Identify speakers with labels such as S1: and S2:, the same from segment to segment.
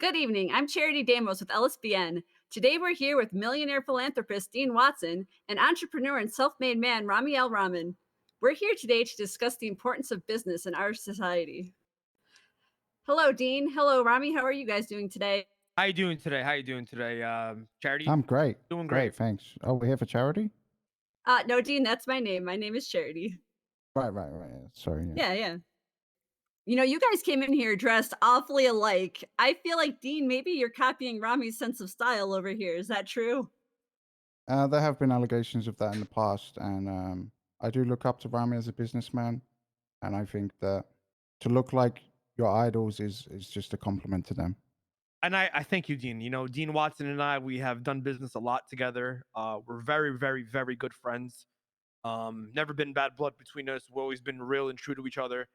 S1: Good evening. I'm Charity Deimos with LSBN. Today we're here with millionaire philanthropist Dean Watson and entrepreneur and self made man Ramee El-Rahman. We're here today to discuss the importance of business in our society. Hello, Dean. Hello, Ramee. How are you guys doing today?
S2: How you doing today? How you doing today? Charity?
S3: I'm great.
S2: Doing great.
S3: Great, thanks. Oh, we're here for charity?
S1: No, Dean, that's my name. My name is Charity.
S3: Right. Yeah. Sorry, yeah.
S1: Yeah. You guys came in here dressed awfully alike. I feel like, Dean, maybe you're copying Ramee's sense of style over here. Is that true?
S3: There have been allegations of that in the past, and I do look up to Rami as a businessman, and I think that to look like your idols is just a compliment to them.
S2: And I thank you, Dean. Dean Watson and I, we have done business a lot together. We're very, very, very good friends. Never been bad blood between us. We've always been real and true to each other.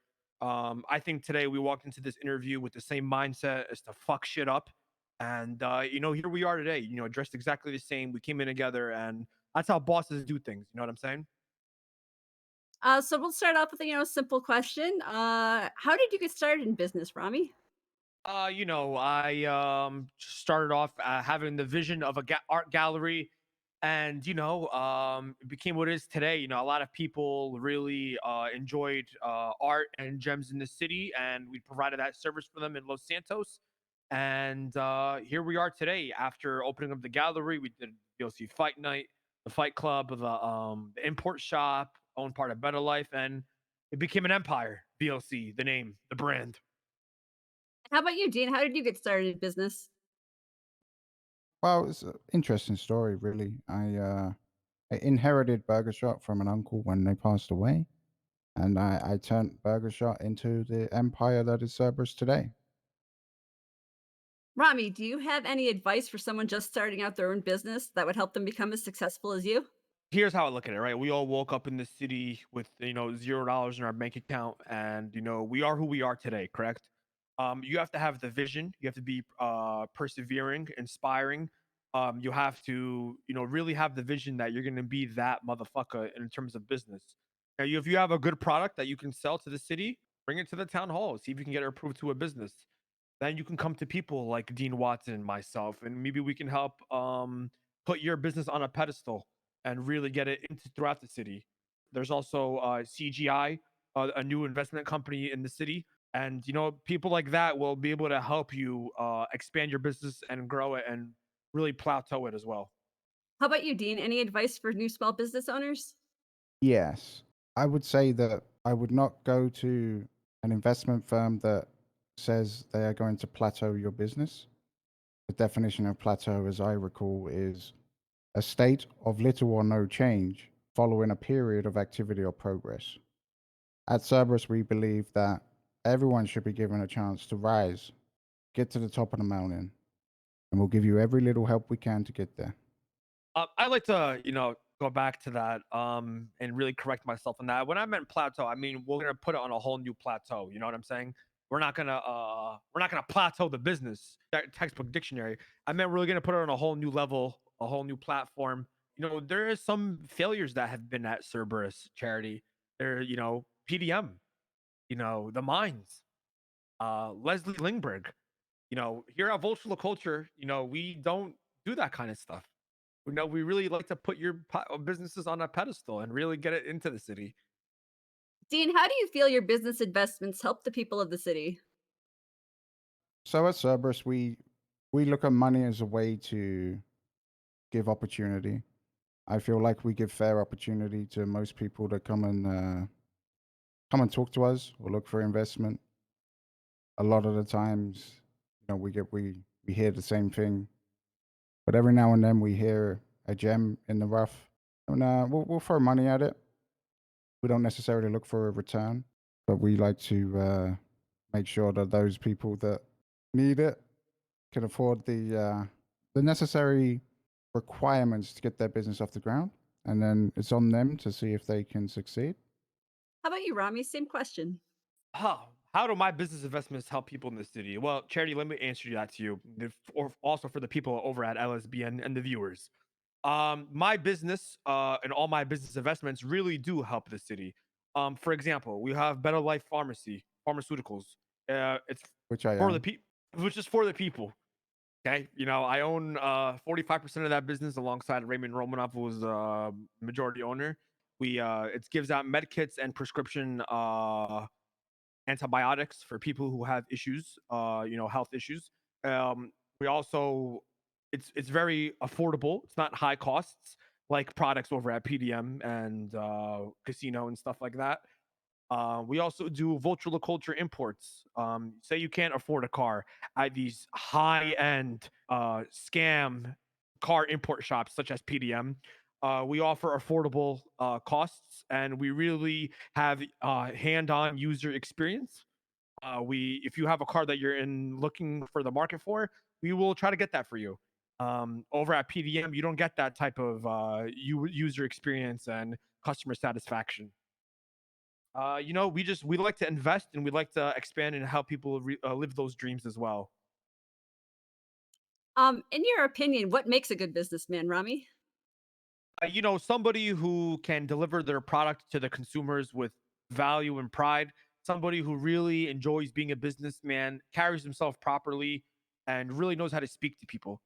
S2: I think today we walked into this interview with the same mindset as to fuck shit up. And here we are today, dressed exactly the same. We came in together, and that's how bosses do things. You know what I'm saying?
S1: So we'll start off with a simple question. How did you get started in business, Ramee?
S2: I started off having the vision of a art gallery, and it became what it is today. A lot of people really enjoyed art and gems in the city, and we provided that service for them in Los Santos. And here we are today. After opening up the gallery, we did VLC Fight Night, the Fight Club, the import shop, owned part of Better Life, and it became an empire. VLC, the name, the brand.
S1: How about you, Dean? How did you get started in business?
S3: Well, it's an interesting story, really. I inherited Burger Shot from an uncle when they passed away, and I turned Burger Shot into the empire that is Cerberus today.
S1: Ramee, do you have any advice for someone just starting out their own business that would help them become as successful as you?
S2: Here's how I look at it, right? We all woke up in the city with $0 in our bank account, and we are who we are today, correct? You have to have the vision, you have to be persevering, inspiring. You have to, really have the vision that you're gonna be that motherfucker in terms of business. Now, if you have a good product that you can sell to the city, bring it to the town hall, see if you can get it approved to a business. Then you can come to people like Dean Watson and myself, and maybe we can help put your business on a pedestal and really get it into throughout the city. There's also CGI, a new investment company in the city, and people like that will be able to help you expand your business and grow it and really plateau it as well.
S1: How about you, Dean? Any advice for new small business owners?
S3: Yes, I would say that I would not go to an investment firm that says they are going to plateau your business. The definition of plateau, as I recall, is a state of little or no change following a period of activity or progress. At Cerberus, we believe that everyone should be given a chance to rise, get to the top of the mountain, and we'll give you every little help we can to get there.
S2: I like to, go back to that and really correct myself on that. When I meant plateau, I mean we're gonna put it on a whole new plateau. You know what I'm saying? We're not gonna plateau the business. That textbook dictionary. I meant we're gonna put it on a whole new level, a whole new platform. There is some failures that have been at Cerberus Charity. There, PDM, the mines, Leslie Lingberg. Here at Vultur Le Culture, we don't do that kind of stuff. We really like to put your businesses on a pedestal and really get it into the city.
S1: Dean, how do you feel your business investments help the people of the city?
S3: So at Cerberus, we look at money as a way to give opportunity. I feel like we give fair opportunity to most people that come and talk to us or look for investment. A lot of the times, we hear the same thing, but every now and then we hear a gem in the rough, and we'll throw money at it. We don't necessarily look for a return, but we like to make sure that those people that need it can afford the necessary requirements to get their business off the ground, and then it's on them to see if they can succeed.
S1: How about you, Ramee? Same question.
S2: How do my business investments help people in the city? Well, Charity, let me answer that to you, or also for the people over at LSBN and the viewers. My business and all my business investments really do help the city. For example, we have Better Life Pharmacy, pharmaceuticals. It's
S3: Which I
S2: for the
S3: own.
S2: people, which is for the people. Okay, I own 45% of that business alongside Raymond Romanov, who was majority owner. We it gives out med kits and prescription antibiotics for people who have issues, health issues. We also it's very affordable. It's not high costs like products over at PDM and casino and stuff like that. We also do Vultur Le Culture imports. Say you can't afford a car at these high-end scam car import shops such as PDM. We offer affordable costs, and we really have hand-on user experience. If you have a car that you're in looking for the market for, we will try to get that for you. Over at PDM, you don't get that type of user experience and customer satisfaction. We like to invest and we like to expand and help people live those dreams as well.
S1: In your opinion, what makes a good businessman, Rami?
S2: Somebody who can deliver their product to the consumers with value and pride, somebody who really enjoys being a businessman, carries himself properly, and really knows how to speak to people.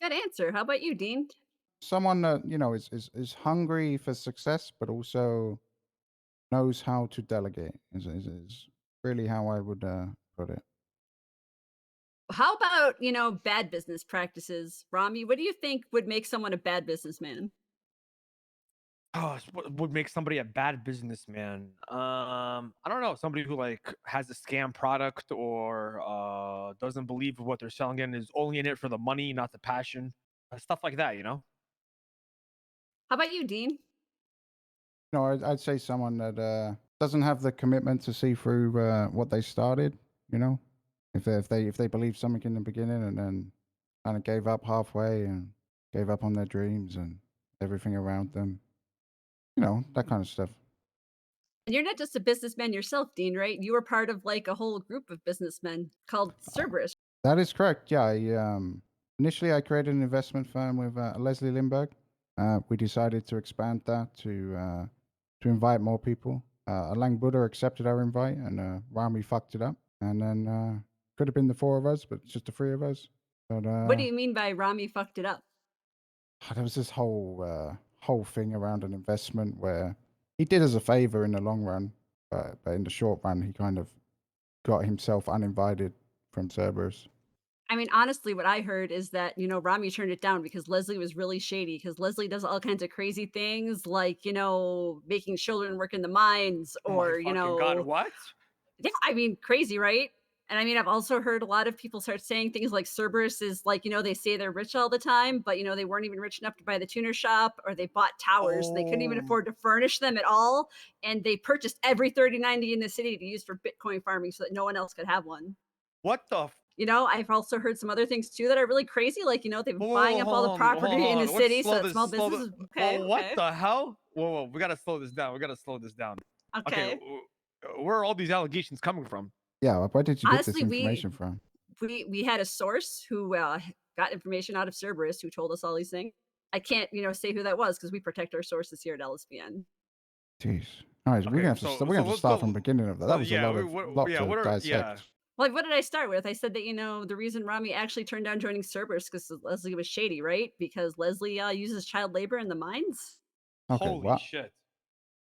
S1: Good answer. How about you, Dean?
S3: Someone that is hungry for success, but also knows how to delegate. Is really how I would put it.
S1: How about, bad business practices? Rami, what do you think would make someone a bad businessman?
S2: Oh, what would make somebody a bad businessman? I don't know. Somebody who like has a scam product or doesn't believe what they're selling and is only in it for the money, not the passion. Stuff like that.
S1: How about you, Dean?
S3: I'd say someone that doesn't have the commitment to see through what they started. You know, if they believed something in the beginning and then kind of gave up halfway and gave up on their dreams and everything around them. That kind of stuff.
S1: And you're not just a businessman yourself, Dean, right? You were part of like a whole group of businessmen called Cerberus.
S3: That is correct. Yeah. Initially, I created an investment firm with Leslie Lingberg. We decided to expand that to invite more people. Lang Buddha accepted our invite, and Rami fucked it up. And then could have been the four of us, but it's just the three of us. But
S1: What do you mean by Rami fucked it up?
S3: there was this whole thing around an investment where he did us a favor in the long run, but in the short run, he kind of got himself uninvited from Cerberus.
S1: I mean, honestly, what I heard is that, Rami turned it down because Leslie was really shady because Leslie does all kinds of crazy things like, making children work in the mines
S2: Oh my
S1: or,
S2: fucking god! What?
S1: yeah, I mean, crazy, right? And I mean, I've also heard a lot of people start saying things like Cerberus is like, they say they're rich all the time, but they weren't even rich enough to buy the tuner shop or they bought towers. They couldn't even
S2: Oh,
S1: afford to furnish them at all. And they purchased every 3090 in the city to use for Bitcoin farming so that no one else could have one.
S2: what the?
S1: I've also heard some other things too that are really crazy. Like, they've been
S2: Whoa, whoa,
S1: buying
S2: whoa,
S1: up all
S2: hold
S1: the
S2: on, hold on,
S1: property in
S2: hold
S1: the
S2: on. Let's
S1: city so
S2: slow
S1: that small
S2: this, slow this.
S1: businesses.
S2: Whoa,
S1: Okay,
S2: what
S1: okay,
S2: the hell? Whoa, we gotta slow this down. We gotta slow this down. Okay,
S1: okay.
S2: where are all these allegations coming from?
S3: Yeah, where did you get this
S1: Honestly, we
S3: information from?
S1: we had a source who got information out of Cerberus who told us all these things. I can't, say who that was because we protect our sources here at LSBN.
S3: Jeez. All right, we're
S2: Okay,
S3: gonna have to
S2: so
S3: we're gonna have to
S2: let's
S3: start from
S2: go.
S3: the beginning of that.
S2: So
S3: That was a
S2: yeah,
S3: lot
S2: yeah,
S3: to
S2: what are yeah?
S3: dissect.
S1: Like, what did I start with? I said that, the reason Rami actually turned down joining Cerberus because Leslie was shady, right? Because Leslie uses child labor in the mines.
S3: Okay,
S2: Holy
S3: what?
S2: shit!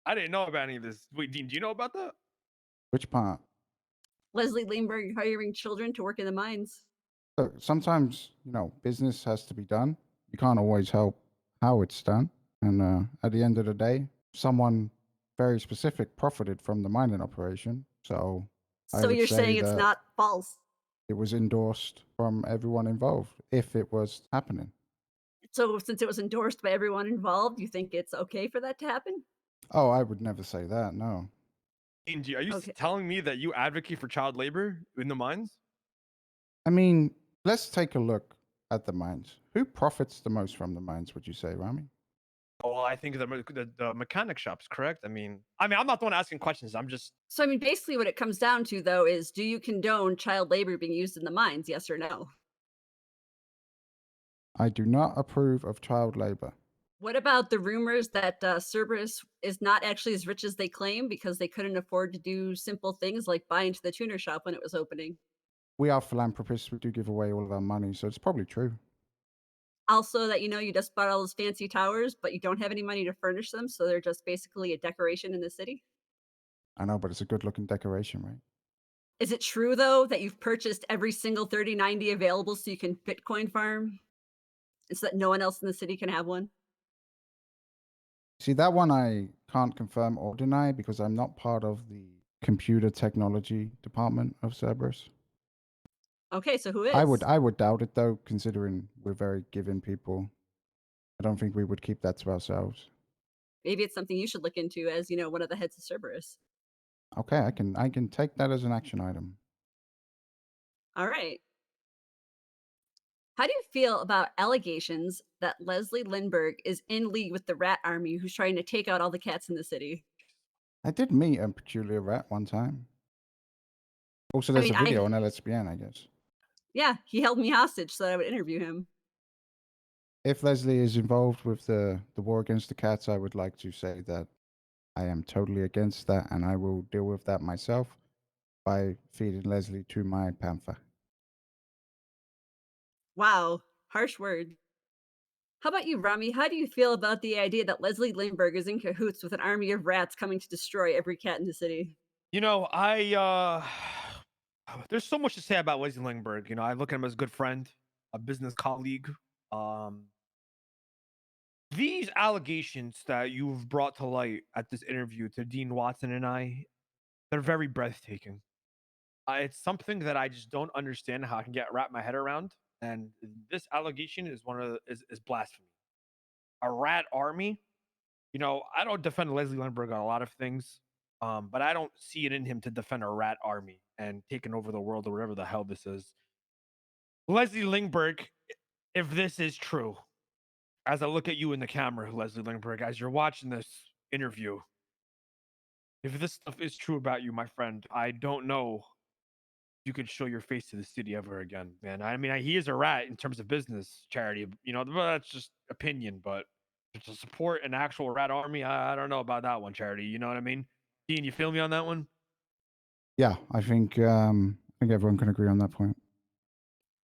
S2: I didn't know about any of this. Wait, Dean, do you know about that?
S3: Which part?
S1: Leslie Lingberg hiring children to work in the mines.
S3: So sometimes business has to be done. You can't always help how it's done. And at the end of the day, someone very specific profited from the mining operation. So I
S1: So
S3: would
S1: you're
S3: say
S1: saying it's
S3: that
S1: not false.
S3: it was endorsed from everyone involved if it was happening.
S1: So since it was endorsed by everyone involved, you think it's okay for that to happen?
S3: Oh, I would never say that. No.
S2: Dean, are you
S1: Okay.
S2: telling me that you advocate for child labor in the mines?
S3: I mean, let's take a look at the mines. Who profits the most from the mines, would you say, Rami?
S2: Oh, well, I think the mechanic shops, correct? I'm not the one asking questions. I'm just
S1: So I mean, basically what it comes down to though is do you condone child labor being used in the mines, yes or no?
S3: I do not approve of child labor.
S1: What about the rumors that Cerberus is not actually as rich as they claim because they couldn't afford to do simple things like buy into the tuner shop when it was opening?
S3: we are philanthropists. We do give away all of our money, so it's probably true.
S1: Also, that you just bought all those fancy towers, but you don't have any money to furnish them, so they're just basically a decoration in the city?
S3: I know, but it's a good looking decoration, right?
S1: Is it true, though, that you've purchased every single 3090 available so you can Bitcoin farm, and so that no one else in the city can have one?
S3: See, that one I can't confirm or deny because I'm not part of the computer technology department of Cerberus.
S1: Okay, so who
S3: I
S1: is?
S3: would doubt it though, considering we're very giving people. I don't think we would keep that to ourselves.
S1: Maybe it's something you should look into as, one of the heads of Cerberus.
S3: Okay, I can take that as an action item.
S1: All right. How do you feel about allegations that Leslie Lindbergh is in league with the rat army who's trying to take out all the cats in the city?
S3: I did meet a peculiar rat one time. Also,
S1: I
S3: there's
S1: mean,
S3: a video on LSBN, I guess.
S1: yeah, he held me hostage so that I would interview him.
S3: If Leslie is involved with the war against the cats, I would like to say that I am totally against that, and I will deal with that myself by feeding Leslie to my panther.
S1: Wow, harsh word. How about you, Rami? How do you feel about the idea that Leslie Lindbergh is in cahoots with an army of rats coming to destroy every cat in the city?
S2: I there's so much to say about Wesley Lingberg. I look at him as a good friend, a business colleague. Um, these allegations that you've brought to light at this interview to Dean Watson and they're very breathtaking. It's something that I just don't understand how I can wrap my head around. And this allegation is is blasphemy. A rat army. I don't defend Leslie Lindbergh on a lot of things, but I don't see it in him to defend a rat army and taking over the world or whatever the hell this is. Leslie Lindbergh, if this is true, as I look at you in the camera, Leslie Lindbergh, as you're watching this interview, if this stuff is true about you, my friend, I don't know if you could show your face to the city ever again, man. I mean, he is a rat in terms of business charity, but that's just opinion. But to support an actual rat army, I don't know about that one, charity. You know what I mean? Dean, you feel me on that one?
S3: Yeah, I think everyone can agree on that point.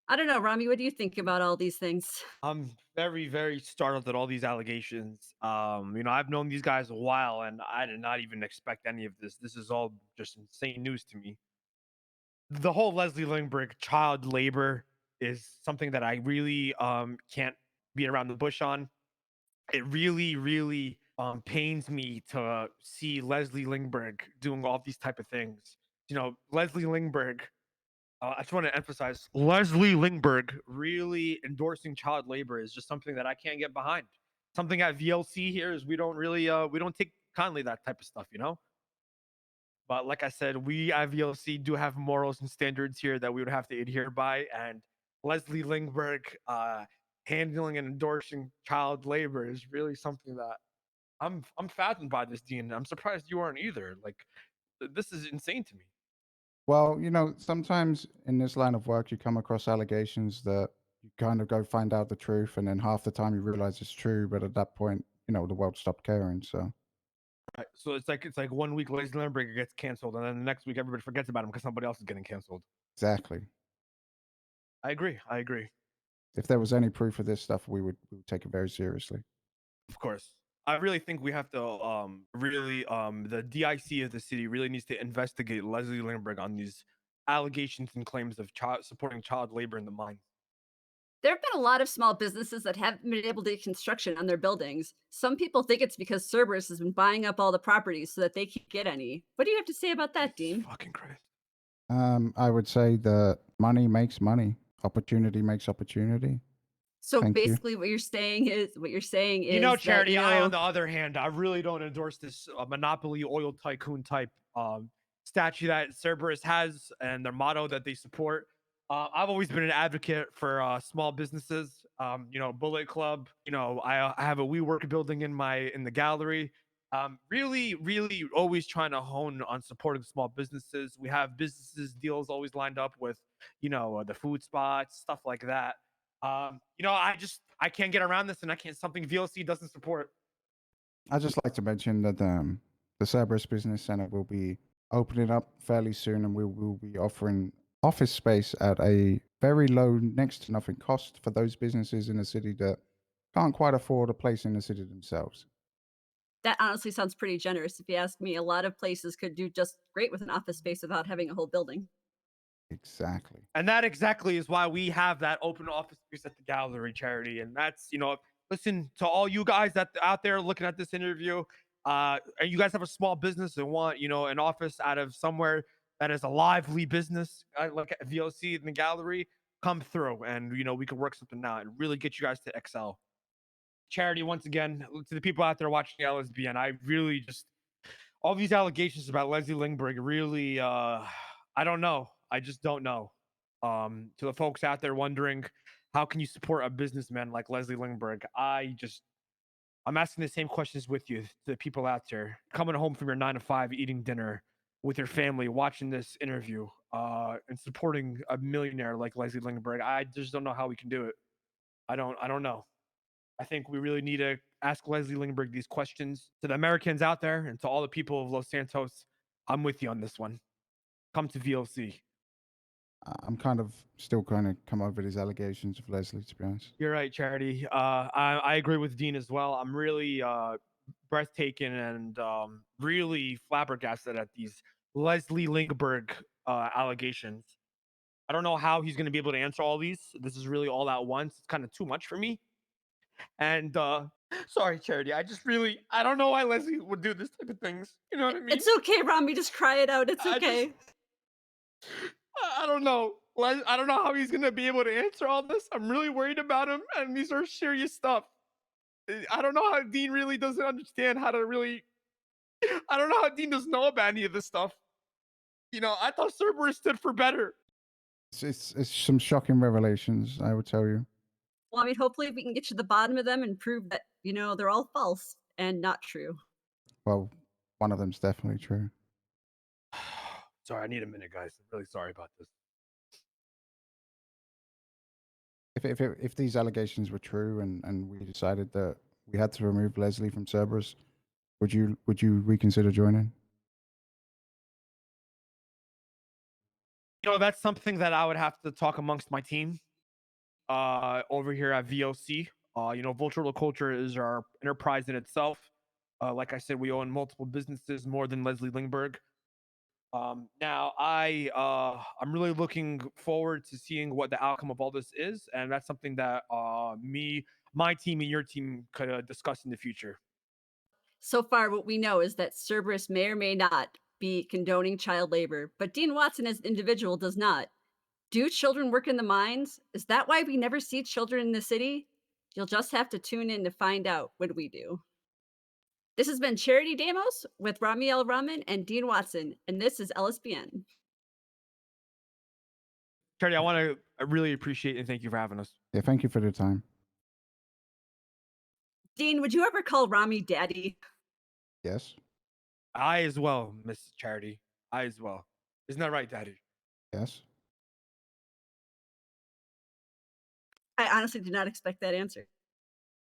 S1: I don't know, Rami, what do you think about all these things?
S2: I'm very, very startled at all these allegations. I've known these guys a while, and I did not even expect any of this. This is all just insane news to me. The whole Leslie Lindbergh child labor is something that I really can't beat around the bush on. It really, really pains me to see Leslie Lindbergh doing all these type of things. Leslie Lindbergh. I just want to emphasize Leslie Lindbergh really endorsing child labor is just something that I can't get behind. Something at VLC here is we don't take kindly that type of stuff. But like I said, we at VLC do have morals and standards here that we would have to adhere by. And Leslie Lindbergh handling and endorsing child labor is really something that I'm fathomed by this, Dean. I'm surprised you aren't either. Like this is insane to me.
S3: Well, sometimes in this line of work, you come across allegations that you kind of go find out the truth, and then half the time you realize it's true, but at that point, the world stopped caring. So
S2: Right. So it's like 1 week Leslie Lindbergh gets canceled, and then the next week everybody forgets about him because somebody else is getting canceled.
S3: exactly.
S2: I agree. I agree.
S3: If there was any proof of this stuff, we would take it very seriously.
S2: Of course. I really think we have to really the DIC of the city really needs to investigate Leslie Lindbergh on these allegations and claims of supporting child labor in the mines.
S1: There have been a lot of small businesses that haven't been able to get construction on their buildings. Some people think it's because Cerberus has been buying up all the properties so that they can't get any. What do you have to say about that,
S2: Jesus
S1: Dean?
S2: fucking Christ.
S3: I would say that money makes money, opportunity makes opportunity.
S1: So
S3: Thank you.
S1: basically what you're saying is that,
S2: Charity, I, on the other hand, I really don't endorse this monopoly oil tycoon type statue that Cerberus has and their motto that they support. I've always been an advocate for small businesses. Bullet Club. I have a WeWork building in the gallery. Really, really, always trying to hone on supporting small businesses. We have businesses deals always lined up with, the food spots, stuff like that. I can't get around this, and I can't something VLC doesn't support.
S3: I'd just like to mention that the Cerberus Business Center will be opening up fairly soon, and we will be offering office space at a very low, next to nothing cost for those businesses in the city that can't quite afford a place in the city themselves.
S1: That honestly sounds pretty generous if you ask me. A lot of places could do just great with an office space without having a whole building.
S3: Exactly.
S2: And that exactly is why we have that open office space at the gallery, Charity. And that's, listen to all you guys that out there looking at this interview. And you guys have a small business and want, an office out of somewhere that is a lively business, like at VOC in the gallery, come through and, we can work something out and really get you guys to excel. Charity, once again, to the people out there watching LSBN, I really just, all these allegations about Leslie Lingberg really, I don't know. I just don't know. To the folks out there wondering, how can you support a businessman like Leslie Lingberg? I'm asking the same questions with you, to the people out there coming home from your 9 to 5, eating dinner with your family, watching this interview, and supporting a millionaire like Leslie Lingberg. I just don't know how we can do it. I don't know. I think we really need to ask Leslie Lingberg these questions. To the Americans out there and to all the people of Los Santos, I'm with you on this one. Come to VOC.
S3: I'm kind of still going to come over these allegations of Leslie, to be honest.
S2: You're right, Charity. I agree with Dean as well. I'm really breathtaking and really flabbergasted at these Leslie Lingberg allegations. I don't know how he's going to be able to answer all these. This is really all at once. It's kind of too much for me. And sorry, Charity. I don't know why Leslie would do this type of things. You know what I mean?
S1: It's okay, Rami. Just cry it out. It's
S2: I just
S1: okay.
S2: I don't know. I don't know how he's gonna be able to answer all this. I'm really worried about him, and these are serious stuff. I don't know how Dean really doesn't understand how to really. I don't know how Dean doesn't know about any of this stuff. I thought Cerberus stood for better.
S3: It's some shocking revelations, I would tell you.
S1: Well, I mean, hopefully we can get to the bottom of them and prove that, they're all false and not true.
S3: Well, one of them's definitely true.
S2: Sorry, I need a minute, guys. I'm really sorry about this.
S3: If these allegations were true and we decided that we had to remove Leslie from Cerberus, would you reconsider joining?
S2: That's something that I would have to talk amongst my team over here at VOC. Vultur Le Culture is our enterprise in itself. Like I said, we own multiple businesses, more than Leslie Lingberg. Now I'm really looking forward to seeing what the outcome of all this is, and that's something that my team, and your team could discuss in the future.
S1: So far, what we know is that Cerberus may or may not be condoning child labor, but Dean Watson as an individual does not. Do children work in the mines? Is that why we never see children in the city? You'll just have to tune in to find out when we do. This has been Charity Deimos with Ramee El-Rahman and Dean Watson, and this is LSBN.
S2: Charlie, I really appreciate and thank you for having us.
S3: Yeah, thank you for the time.
S1: Dean, would you ever call Ramee daddy?
S3: Yes.
S2: I as well, Miss Charity. I as well. Isn't that right, Daddy?
S3: Yes.
S1: I honestly did not expect that answer.